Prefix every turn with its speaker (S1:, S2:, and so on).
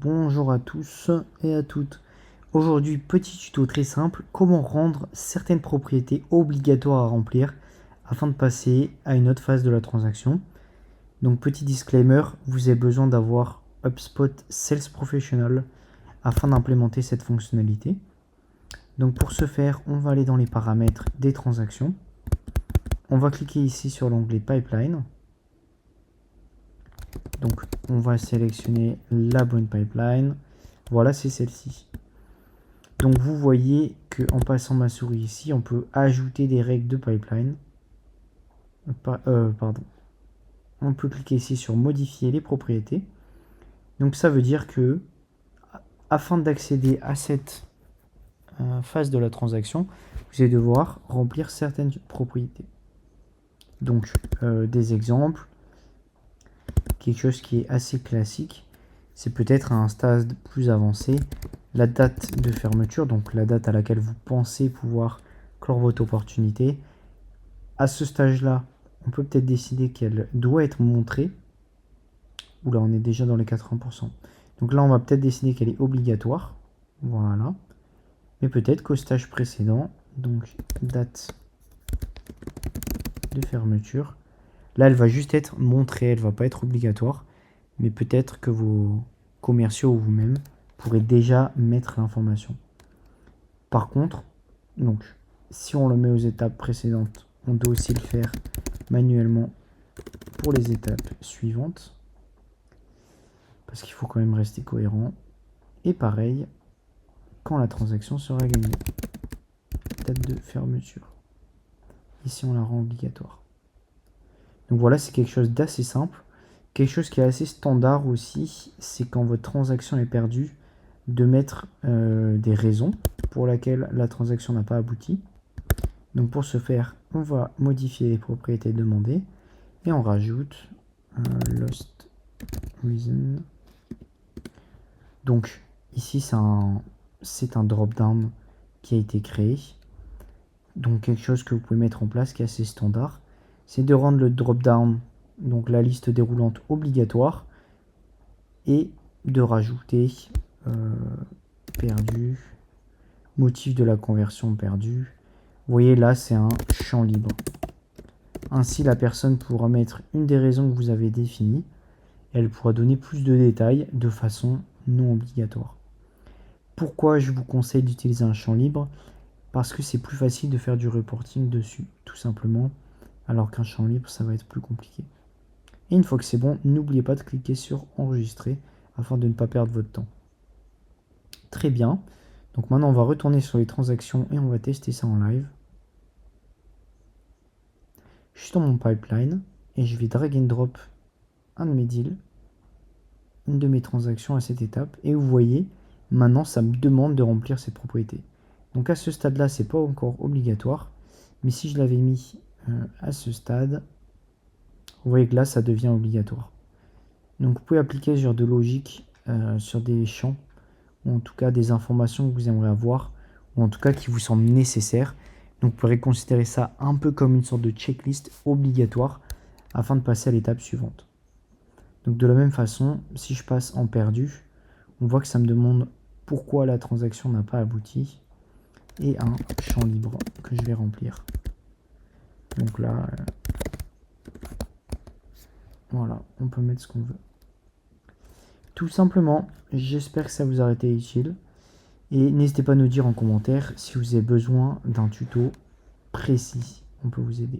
S1: Bonjour à tous et à toutes. Aujourd'hui, petit tuto très simple, comment rendre certaines propriétés obligatoires à remplir afin de passer à une autre phase de la transaction. Donc petit disclaimer, vous avez besoin d'avoir HubSpot Sales Professional afin d'implémenter cette fonctionnalité. Donc pour ce faire, on va aller dans les paramètres des transactions. On va cliquer ici sur l'onglet Pipeline. Donc on va sélectionner la bonne pipeline. Voilà, c'est celle-ci. Donc vous voyez qu'en passant ma souris ici, on peut ajouter des règles de pipeline. Pardon. On peut cliquer ici sur modifier les propriétés. Donc ça veut dire que afin d'accéder à cette phase de la transaction, vous allez devoir remplir certaines propriétés. Donc des exemples. Quelque chose qui est assez classique, c'est peut-être à un stade plus avancé, la date de fermeture, donc la date à laquelle vous pensez pouvoir clore votre opportunité. À ce stage-là, on peut peut-être décider qu'elle doit être montrée. Oula, on est déjà dans les 80%. Donc là, on va peut-être décider qu'elle est obligatoire. Voilà. Mais peut-être qu'au stage précédent, donc date de fermeture, là, elle va juste être montrée, elle ne va pas être obligatoire. Mais peut-être que vos commerciaux ou vous-même pourrez déjà mettre l'information. Par contre, donc, si on le met aux étapes précédentes, on doit aussi le faire manuellement pour les étapes suivantes. Parce qu'il faut quand même rester cohérent. Et pareil, quand la transaction sera gagnée. Date de fermeture. Ici, on la rend obligatoire. Donc voilà, c'est quelque chose d'assez simple. Quelque chose qui est assez standard aussi, c'est quand votre transaction est perdue, de mettre des raisons pour lesquelles la transaction n'a pas abouti. Donc pour ce faire, on va modifier les propriétés demandées et on rajoute lost reason. Donc ici, c'est un drop-down qui a été créé. Donc quelque chose que vous pouvez mettre en place qui est assez standard, c'est de rendre le drop-down, donc la liste déroulante, obligatoire et de rajouter perdu, motif de la conversion perdu. Vous voyez là, c'est un champ libre. Ainsi, la personne pourra mettre une des raisons que vous avez définies. Elle pourra donner plus de détails de façon non obligatoire. Pourquoi je vous conseille d'utiliser un champ libre? Parce que c'est plus facile de faire du reporting dessus, tout simplement, alors qu'un champ libre, ça va être plus compliqué. Et une fois que c'est bon, n'oubliez pas de cliquer sur enregistrer afin de ne pas perdre votre temps. Très bien. Donc maintenant, on va retourner sur les transactions et on va tester ça en live. Je suis dans mon pipeline et je vais drag and drop un de mes deals, une de mes transactions à cette étape. Et vous voyez, maintenant, ça me demande de remplir cette propriété. Donc à ce stade-là, c'est pas encore obligatoire. Mais si je l'avais mis à ce stade, vous voyez que là, ça devient obligatoire. Donc vous pouvez appliquer ce genre de logique sur des champs, ou en tout cas des informations que vous aimeriez avoir, ou en tout cas qui vous semblent nécessaires. Donc vous pourrez considérer ça un peu comme une sorte de checklist obligatoire afin de passer à l'étape suivante. Donc de la même façon, si je passe en perdu, on voit que ça me demande pourquoi la transaction n'a pas abouti et un champ libre que je vais remplir. Donc là, voilà, on peut mettre ce qu'on veut. Tout simplement, j'espère que ça vous a été utile. Et n'hésitez pas à nous dire en commentaire si vous avez besoin d'un tuto précis. On peut vous aider.